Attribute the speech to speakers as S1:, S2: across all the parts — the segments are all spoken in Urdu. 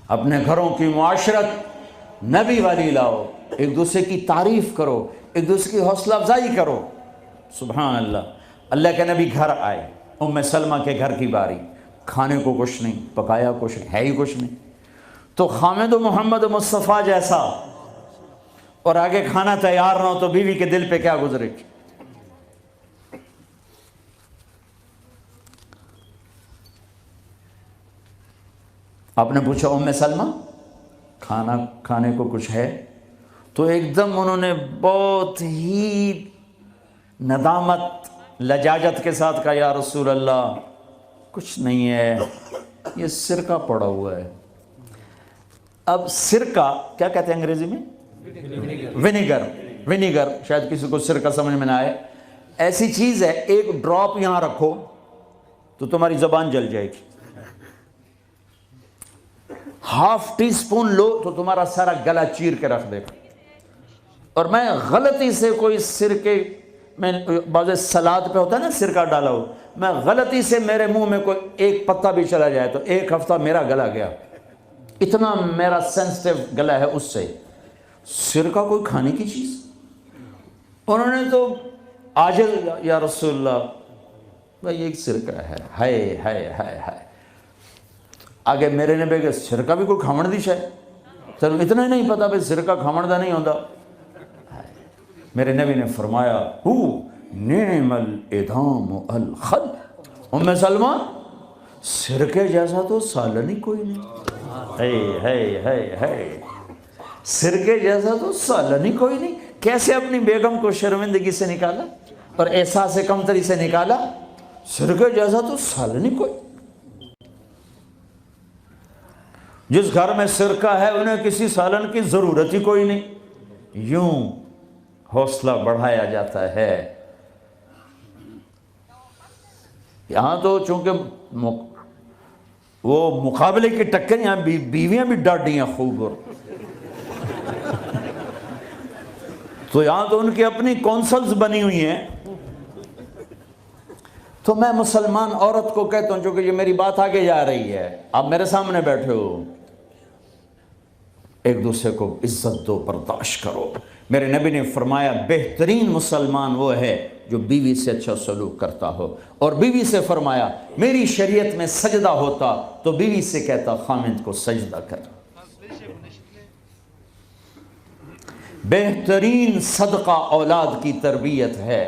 S1: اپنے گھروں کی معاشرت نبی والی لاؤ، ایک دوسرے کی تعریف کرو، ایک دوسرے کی حوصلہ افزائی کرو۔ سبحان اللہ۔ اللہ کے نبی گھر آئے، ام سلمہ کے گھر کی باری، کھانے کو کچھ نہیں، پکایا کچھ ہے ہی کچھ نہیں، تو خامد و محمد مصطفیٰ جیسا اور آگے کھانا تیار نہ ہو تو بیوی کے دل پہ کیا گزرے گی؟ آپ نے پوچھا ام سلمہ کھانا کھانے کو کچھ ہے؟ تو ایک دم انہوں نے بہت ہی ندامت لجاجت کے ساتھ کہا، یا رسول اللہ کچھ نہیں ہے، یہ سرکہ پڑا ہوا ہے۔ اب سرکہ کیا کہتے ہیں انگریزی میں؟ ونیگر، شاید کسی کو سرکہ سمجھ میں نہ آئے، ایسی چیز ہے ایک ڈراپ یہاں رکھو تو تمہاری زبان جل جائے گی، ہاف ٹی سپون لو تو تمہارا سارا گلا چیر کے رکھ دے گا۔ اور میں غلطی سے کوئی سرکے میں بعض سلاد پہ ہوتا ہے نا سرکہ ڈالا ہو، میں غلطی سے میرے منہ میں کوئی ایک پتا بھی چلا جائے تو ایک ہفتہ میرا گلا گیا، اتنا میرا سینسٹیو گلا ہے اس سے۔ سرکہ کوئی کھانے کی چیز؟ انہوں نے تو عاجل، یا رسول اللہ بھائی ایک سرکہ ہے، ہائے ہائے ہائے ہائے۔ آگے میرے نے کہ سرکہ بھی کوئی کھامن دی شاید، تو اتنا ہی نہیں پتا بھائی سرکہ کھامن دا نہیں ہوتا۔ میرے نبی نے فرمایا ہو نعم الادام الخل، ام سلمہ سرکے جیسا تو سالن ہی کوئی نہیں، ہے سرکے جیسا تو سالن ہی کوئی نہیں۔ کیسے اپنی بیگم کو شرمندگی سے نکالا اور احساس کمتری سے نکالا، سرکے جیسا تو سالن ہی کوئی۔ جس گھر میں سرکہ ہے انہیں کسی سالن کی ضرورت ہی کوئی نہیں۔ یوں حوصلہ بڑھایا جاتا ہے۔ یہاں تو چونکہ وہ مقابلے کی ٹکر، یہاں بیویاں بھی ڈاڈی ہیں خوب، اور تو یہاں تو ان کی اپنی کونسلز بنی ہوئی ہیں۔ تو میں مسلمان عورت کو کہتا ہوں، چونکہ یہ میری بات آگے جا رہی ہے، آپ میرے سامنے بیٹھے ہو، ایک دوسرے کو عزت دو، برداشت کرو۔ میرے نبی نے فرمایا بہترین مسلمان وہ ہے جو بیوی سے اچھا سلوک کرتا ہو، اور بیوی سے فرمایا میری شریعت میں سجدہ ہوتا تو بیوی سے کہتا خامند کو سجدہ کر۔ بہترین صدقہ اولاد کی تربیت ہے۔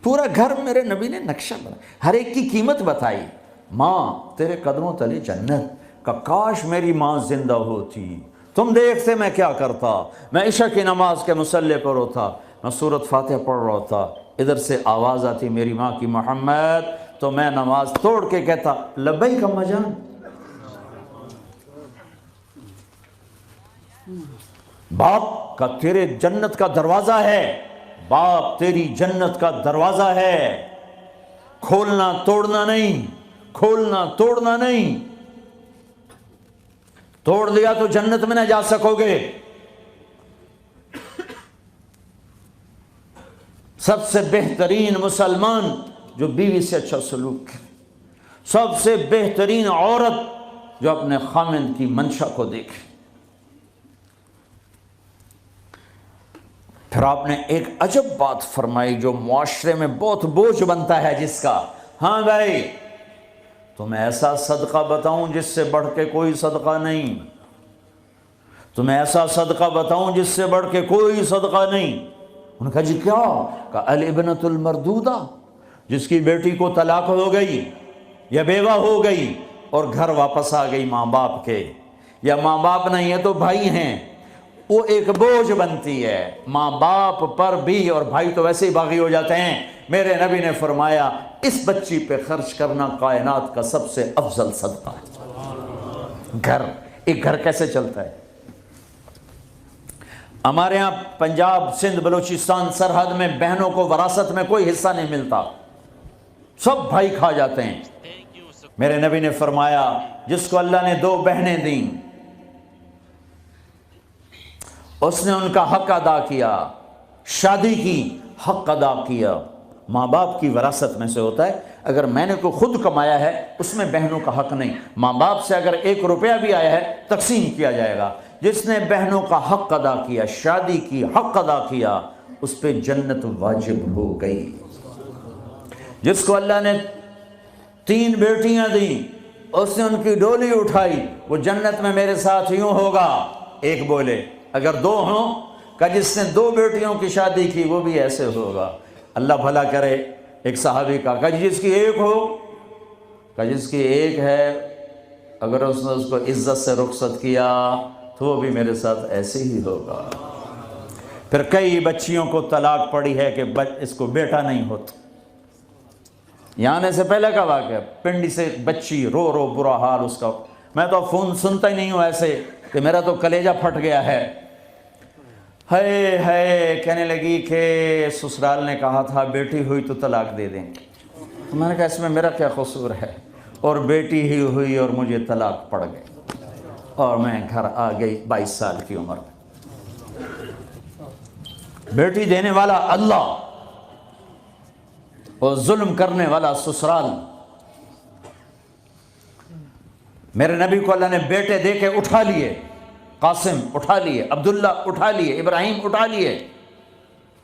S1: پورا گھر میرے نبی نے نقشہ بنا، ہر ایک کی قیمت بتائی۔ ماں تیرے قدموں تلے جنت، کہ کاش میری ماں زندہ ہوتی، تم دیکھتے میں کیا کرتا، میں عشاء کی نماز کے مصلی پر ہوتا، میں سورۃ فاتحہ پڑھ رہا ہوتا، ادھر سے آواز آتی میری ماں کی محمد، تو میں نماز توڑ کے کہتا لبیک اماں جان۔ باپ کا تیرے جنت کا دروازہ ہے، باپ تیری جنت کا دروازہ ہے، کھولنا توڑنا نہیں، کھولنا توڑنا نہیں، توڑ دیا تو جنت میں نہ جا سکو گے۔ سب سے بہترین مسلمان جو بیوی سے اچھا سلوک کرے، سب سے بہترین عورت جو اپنے خامند کی منشا کو دیکھے۔ پھر آپ نے ایک عجب بات فرمائی جو معاشرے میں بہت بوجھ بنتا ہے جس کا، ہاں بھائی تمہیں ایسا صدقہ بتاؤں جس سے بڑھ کے کوئی صدقہ نہیں، تمہیں ایسا صدقہ بتاؤں جس سے بڑھ کے کوئی صدقہ نہیں۔ انہوں نے کہا جی کیا؟ کہا الابنۃ المردودہ، جس کی بیٹی کو طلاق ہو گئی یا بیوہ ہو گئی اور گھر واپس آ گئی ماں باپ کے، یا ماں باپ نہیں ہے تو بھائی ہیں، وہ ایک بوجھ بنتی ہے ماں باپ پر بھی، اور بھائی تو ویسے ہی باغی ہو جاتے ہیں۔ میرے نبی نے فرمایا اس بچی پہ خرچ کرنا کائنات کا سب سے افضل صدقہ ہے۔ گھر، ایک گھر کیسے چلتا ہے؟ ہمارے ہاں پنجاب سندھ بلوچستان سرحد میں بہنوں کو وراثت میں کوئی حصہ نہیں ملتا، سب بھائی کھا جاتے ہیں۔ میرے نبی نے فرمایا جس کو اللہ نے 2 بہنیں دیں اس نے ان کا حق ادا کیا، شادی کی، حق ادا کیا۔ ماں باپ کی وراثت میں سے ہوتا ہے اگر میں نے کوئی خود کمایا ہے اس میں بہنوں کا حق نہیں. ماں باپ سے اگر 1 روپیہ بھی آیا ہے تقسیم کیا جائے گا. جس نے بہنوں کا حق ادا کیا، شادی کی حق ادا کیا، اس پہ جنت واجب ہو گئی. جس کو اللہ نے 3 بیٹیاں دیں، اس نے ان کی ڈولی اٹھائی، وہ جنت میں میرے ساتھ یوں ہوگا. ایک بولے. اگر 2 ہوں، کہ جس نے 2 بیٹیوں کی شادی کی وہ بھی ایسے ہوگا. اللہ بھلا کرے. ایک صحابی کا کہ جس کی 1 ہو، کہ جس کی 1 ہے، اگر اس نے اس کو عزت سے رخصت کیا تو وہ بھی میرے ساتھ ایسے ہی ہوگا. پھر کئی بچیوں کو طلاق پڑی ہے کہ اس کو بیٹا نہیں ہوتا. یہاں آنے سے پہلے کا واقعہ، پنڈی سے بچی رو رو برا حال اس کا. میں تو فون سنتا ہی نہیں ہوں ایسے کہ میرا تو کلیجہ پھٹ گیا ہے. ہے کہنے لگی کہ سسرال نے کہا تھا بیٹی ہوئی تو طلاق دے دیں. تو میں نے کہا اس میں میرا کیا قصور ہے، اور بیٹی ہی ہوئی اور مجھے طلاق پڑ گئی اور میں گھر آ گئی 22 سال کی عمر میں. بیٹی دینے والا اللہ اور ظلم کرنے والا سسرال. میرے نبی کو اللہ نے بیٹے دے کے اٹھا لیے. قاسم اٹھا لیے، عبداللہ اٹھا لیے، ابراہیم اٹھا لیے.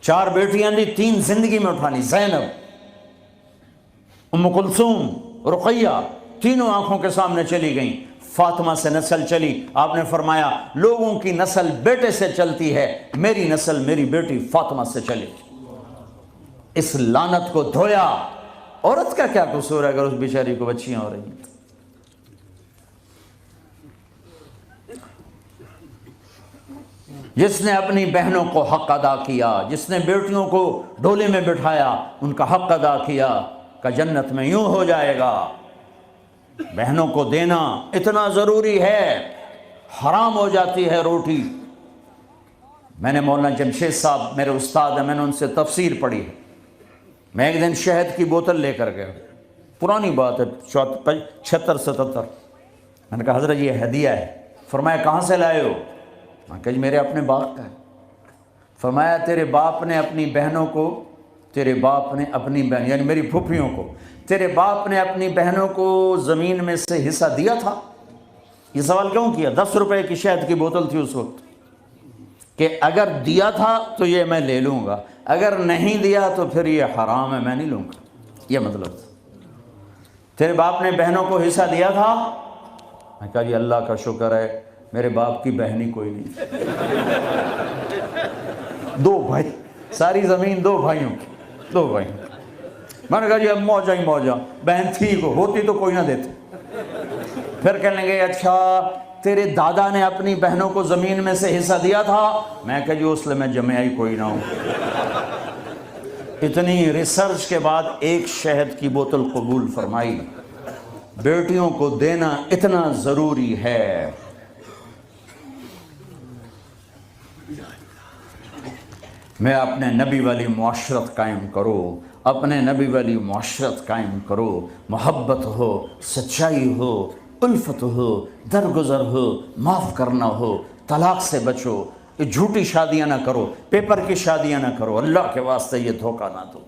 S1: 4 بیٹیاں دی، 3 زندگی میں اٹھا لی. زینب، ام کلثوم، رقیہ، تینوں آنکھوں کے سامنے چلی گئیں. فاطمہ سے نسل چلی. آپ نے فرمایا لوگوں کی نسل بیٹے سے چلتی ہے، میری نسل میری بیٹی فاطمہ سے چلی. اس لعنت کو دھویا. عورت کا کیا قصور ہے اگر اس بیچاری کو بچیاں ہو رہی ہیں؟ جس نے اپنی بہنوں کو حق ادا کیا، جس نے بیٹیوں کو ڈولے میں بٹھایا، ان کا حق ادا کیا، کہ جنت میں یوں ہو جائے گا. بہنوں کو دینا اتنا ضروری ہے، حرام ہو جاتی ہے روٹی. میں نے مولانا جمشید صاحب میرے استاد ہیں، میں نے ان سے تفسیر پڑھی ہے. میں ایک دن شہد کی بوتل لے کر گیا، پرانی بات ہے 76-77. میں نے کہا حضرت یہ ہدیہ ہے. فرمایا کہاں سے لائے ہو؟ میں کہا جی میرے اپنے باغ کا ہے. فرمایا تیرے باپ نے اپنی بہنوں کو، تیرے باپ نے اپنی بہن یعنی میری پھوپھیوں کو، تیرے باپ نے اپنی بہنوں کو زمین میں سے حصہ دیا تھا؟ یہ سوال کیوں کیا؟ 10 روپے کی شہد کی بوتل تھی اس وقت، کہ اگر دیا تھا تو یہ میں لے لوں گا، اگر نہیں دیا تو پھر یہ حرام ہے، میں نہیں لوں گا. یہ مطلب تھا. تیرے باپ نے بہنوں کو حصہ دیا تھا؟ میں کہا جی اللہ کا شکر ہے میرے باپ کی بہن ہی کوئی نہیں. 2 بھائی، ساری زمین 2 بھائیوں کی، 2 بھائی. میں نے کہا جی اب موجہ ہی موجہ، بہن تھی کو ہوتی تو کوئی نہ دیتے. پھر کہنے لگے اچھا تیرے دادا نے اپنی بہنوں کو زمین میں سے حصہ دیا تھا؟ میں کہا جی اس لیے میں جمعہ ہی کوئی نہ ہوں. اتنی ریسرچ کے بعد ایک شہد کی بوتل قبول فرمائی. بیٹیوں کو دینا اتنا ضروری ہے. میں اپنے نبی والی معاشرت قائم کرو، اپنے نبی والی معاشرت قائم کرو. محبت ہو، سچائی ہو، الفت ہو، درگزر ہو، معاف کرنا ہو، طلاق سے بچو. یہ جھوٹی شادیاں نہ کرو، پیپر کی شادیاں نہ کرو. اللہ کے واسطے یہ دھوکہ نہ دو.